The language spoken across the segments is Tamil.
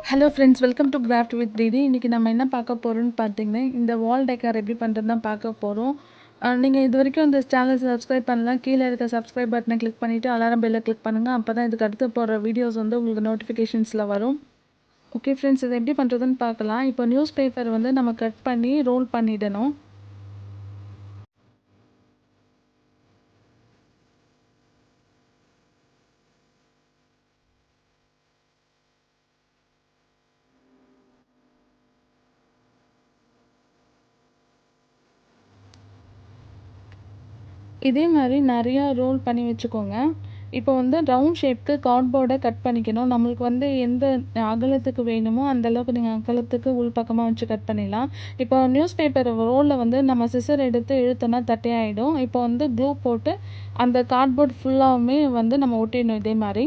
Hello friends, welcome to craft with Didi. இன்றைக்கி நம்ம என்ன பார்க்க போகிறோம்னு பார்த்தீங்கன்னா, இந்த வால் டெக்கார் எப்படி பண்ணுறது தான் பார்க்க போகிறோம். நீங்கள் இது வரைக்கும் இந்த சேனல் சப்ஸ்கிரைப் பண்ணலாம், கீழே இருக்க சப்ஸ்கிரைப் பட்டனை கிளிக் பண்ணிவிட்டு அலாரம் பெல்லை கிளிக் பண்ணுங்கள். அப்போ தான் இதுக்கு அடுத்து போடுற வீடியோஸ் வந்து உங்களுக்கு நோட்டிஃபிகேஷன்ஸில் வரும். ஓகே ஃப்ரெண்ட்ஸ், இதை எப்படி பண்ணுறதுன்னு பார்க்கலாம். இப்போ நியூஸ் பேப்பர் வந்து நம்ம கட் பண்ணி ரோல் பண்ணிடணும். இதே மாதிரி நிறையா ரோல் பண்ணி வச்சுக்கோங்க. இப்போ வந்து ரவுண்ட் ஷேப்க்கு கார்ட்போர்டை கட் பண்ணிக்கணும். நம்மளுக்கு வந்து எந்த அகலத்துக்கு வேணுமோ அந்த அளவுக்கு நீங்கள் அகலத்துக்கு உள் பக்கமாக வச்சு கட் பண்ணிடலாம். இப்போ நியூஸ் பேப்பர் ரோலில் வந்து நம்ம சிசர் எடுத்து இழுத்தோன்னா தட்டையாயிடும். இப்போ வந்து க்ளூ போட்டு அந்த கார்ட்போர்ட் ஃபுல்லாகவுமே வந்து நம்ம ஒட்டிடணும் இதே மாதிரி.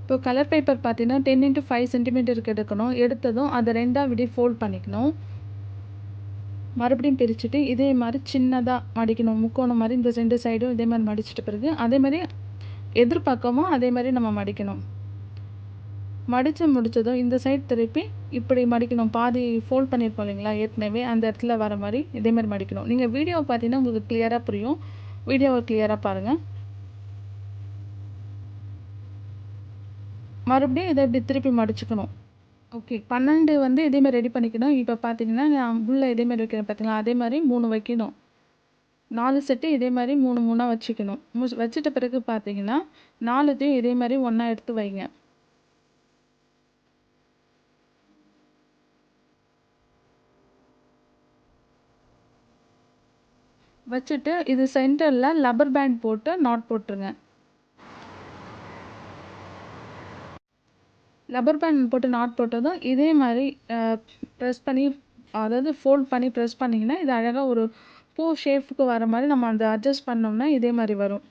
இப்போ கலர் பேப்பர் பார்த்தீங்கன்னா 10x5 சென்டிமீட்டருக்கு எடுக்கணும். எடுத்ததும் அதை ரெண்டாக விட ஃபோல்ட் பண்ணிக்கணும். மறுபடியும் பிரிச்சுட்டு இதே மாதிரி சின்னதாக மடிக்கணும். முக்கோணம் மாதிரி இந்த 2 சைடும் இதே மாதிரி மடிச்சிட்ட பிறகு அதே மாதிரி எதிர்பக்கமும் அதே மாதிரி நம்ம மடிக்கணும். மடித்து முடித்ததும் இந்த சைட் திருப்பி இப்படி மடிக்கணும். பாதி ஃபோல்ட் பண்ணியிருப்போம் இல்லைங்களா ஏற்கனவே, அந்த இடத்துல வர மாதிரி இதே மாதிரி மடிக்கணும். நீங்கள் வீடியோவை பார்த்தீங்கன்னா உங்களுக்கு கிளியராக புரியும். வீடியோவை கிளியராக பாருங்கள். மறுபடியும் இதை இப்படி திருப்பி மடிச்சுக்கணும். ஓகே, 12 வந்து இதே மாதிரி ரெடி பண்ணிக்கணும். இப்போ பார்த்தீங்கன்னா நான் உள்ளே இதே மாதிரி வைக்கிறேன் பார்த்தீங்களா, அதே மாதிரி 3 வைக்கணும். 4 செட்டு இதே மாதிரி 3 3ஆக வச்சுக்கணும். வச்சுட்ட பிறகு பார்த்தீங்கன்னா 4த்தையும் இதே மாதிரி ஒன்றா எடுத்து வைங்க. வச்சுட்டு இது சென்டரில் லப்பர் பேண்ட் போட்டு நாட் போட்டுருங்க. லப்பர் பேண்ட் போட்டு நாட் போட்டதும் இதே மாதிரி ப்ரெஸ் பண்ணி, அதாவது ஃபோல்ட் பண்ணி ப்ரெஸ் பண்ணிங்கன்னா இது அழகாக ஒரு பூ ஷேப்புக்கு வர மாதிரி நம்ம அந்த அட்ஜஸ்ட் பண்ணோம்னா இதே மாதிரி வரும்.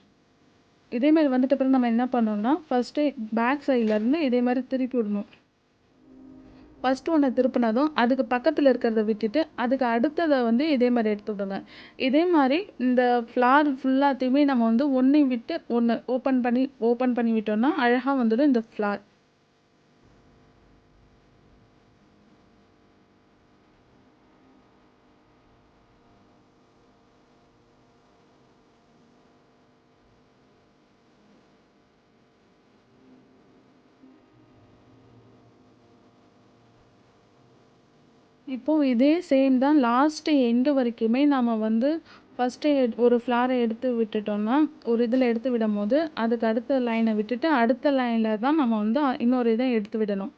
இதே மாதிரி வந்துட்ட பிறகு நம்ம என்ன பண்ணோம்னா ஃபஸ்ட்டு பேக் சைட்லேருந்து இதே மாதிரி திருப்பி விடணும். ஃபஸ்ட்டு ஒன்று திருப்பினதும் அதுக்கு பக்கத்தில் இருக்கிறத விட்டுட்டு அதுக்கு அடுத்ததை வந்து இதே மாதிரி எடுத்து விடுங்க. இதே மாதிரி இந்த ஃப்ளார் ஃபுல்லாத்தையுமே நம்ம வந்து ஒன்றை விட்டு ஒன்று ஓப்பன் பண்ணி விட்டோம்னா அழகாக வந்துடும் இந்த ஃப்ளார். இப்போது இதே சேம் தான் லாஸ்ட்டு எண்டு வரைக்குமே நம்ம வந்து ஃபஸ்ட்டு ஒரு ஃப்ளாரை எடுத்து விட்டுட்டோம்னா ஒரு இதில் எடுத்து விடும்போது அதுக்கு அடுத்த லைனை விட்டுட்டு அடுத்த லைனில் தான் நம்ம வந்து இன்னொரு இதை எடுத்து விடணும்.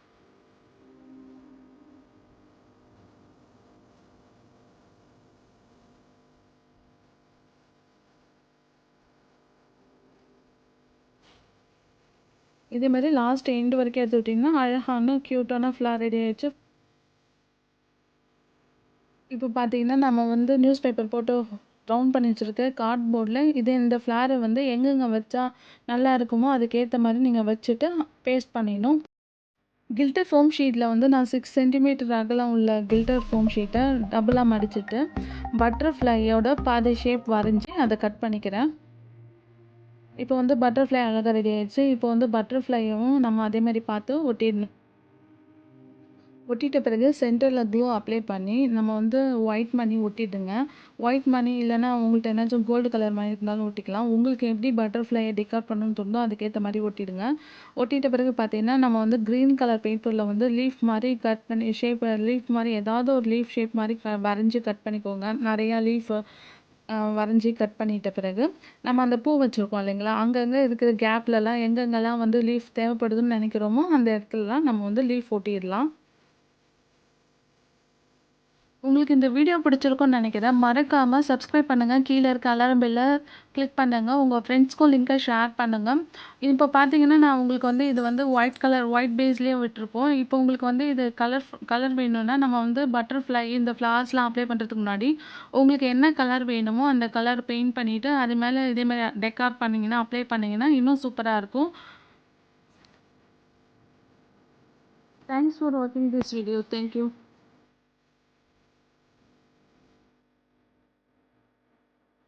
இதே மாதிரி லாஸ்ட் எண்டு வரைக்கும் எடுத்து விட்டிங்கன்னா அழகான க்யூட்டான ஃப்ளார் ரெடி ஆகிடுச்சு. இப்போ பார்த்தீங்கன்னா நம்ம வந்து நியூஸ் பேப்பர் போட்டு ரவுண்ட் பண்ணி வச்சுருக்க கார்ட்போர்டில் இந்த ஃப்ளாரை வந்து எங்கெங்கே வச்சா நல்லா இருக்குமோ அதுக்கேற்ற மாதிரி நீங்கள் வச்சுட்டு பேஸ்ட் பண்ணிடணும். கில்டர் ஃபோம் ஷீட்டில் வந்து நான் 6 சென்டிமீட்டர் அகலம் உள்ள கில்டர் ஃபோம் ஷீட்டை டபுளாக மடிச்சுட்டு பட்டர்ஃப்ளையோட பாதி ஷேப் வரைஞ்சி அதை கட் பண்ணிக்கிறேன். இப்போ வந்து பட்டர்ஃப்ளை அழகாக ரெடி ஆகிடுச்சு. இப்போ வந்து பட்டர்ஃப்ளையும் நம்ம அதே மாதிரி பார்த்து ஒட்டிடணும். ஒட்டிட்ட பிறகு சென்டரில் க்ளூ அப்ளை பண்ணி நம்ம வந்து ஒயிட் மணி ஒட்டிடுங்க. ஒயிட் மணி இல்லைனா உங்கள்கிட்ட ஏதாச்சும் கோல்டு கலர் மணி இருந்தாலும் ஒட்டிக்கலாம். உங்களுக்கு எப்படி பட்டர்ஃப்ளையை டெக்கார் பண்ணணும்னு தோணுதோ அதுக்கேற்ற மாதிரி ஒட்டிடுங்க. ஒட்டிட்ட பிறகு பார்த்தீங்கன்னா நம்ம வந்து க்ரீன் கலர் பேப்பரில் வந்து லீஃப் மாதிரி கட் பண்ணி லீஃப் மாதிரி ஏதாவது ஒரு லீஃப் ஷேப் மாதிரி வரைஞ்சி கட் பண்ணிக்கோங்க. நிறையா லீஃப் வரைஞ்சி கட் பண்ணிட்ட பிறகு நம்ம அந்த பூ வச்சுருக்கோம் இல்லைங்களா, அங்கங்கே இருக்கிற கேப்லலாம் எங்கெங்கெல்லாம் வந்து லீஃப் தேவைப்படுதுன்னு நினைக்கிறோமோ அந்த இடத்துலலாம் நம்ம வந்து லீஃப் ஒட்டிடலாம். உங்களுக்கு இந்த வீடியோ பிடிச்சிருக்கும்னு நினைக்கிறேன். மறக்காமல் சப்ஸ்கிரைப் பண்ணுங்கள். கீழே இருக்க அலாரம் பெல்லை கிளிக் பண்ணுங்கள். உங்கள் ஃப்ரெண்ட்ஸ்க்கும் லிங்கை ஷேர் பண்ணுங்கள். இப்போ பார்த்தீங்கன்னா நான் உங்களுக்கு வந்து இது வந்து ஒயிட் பேஸ்லேயே விட்டுருப்போம். இப்போ உங்களுக்கு வந்து இது கலர் வேணும்னா நம்ம வந்து பட்டர்ஃப்ளை இந்த ஃப்ளவர்ஸ்லாம் அப்ளை பண்ணுறதுக்கு முன்னாடி உங்களுக்கு என்ன கலர் வேணுமோ அந்த கலர் பெயிண்ட் பண்ணிவிட்டு அது மேலே இதே மாதிரி டெக்கார் பண்ணிங்கன்னா அப்ளை பண்ணிங்கன்னா இன்னும் சூப்பராக இருக்கும். தேங்க்ஸ் ஃபார் வாட்சிங் திஸ் வீடியோ. தேங்க்யூ.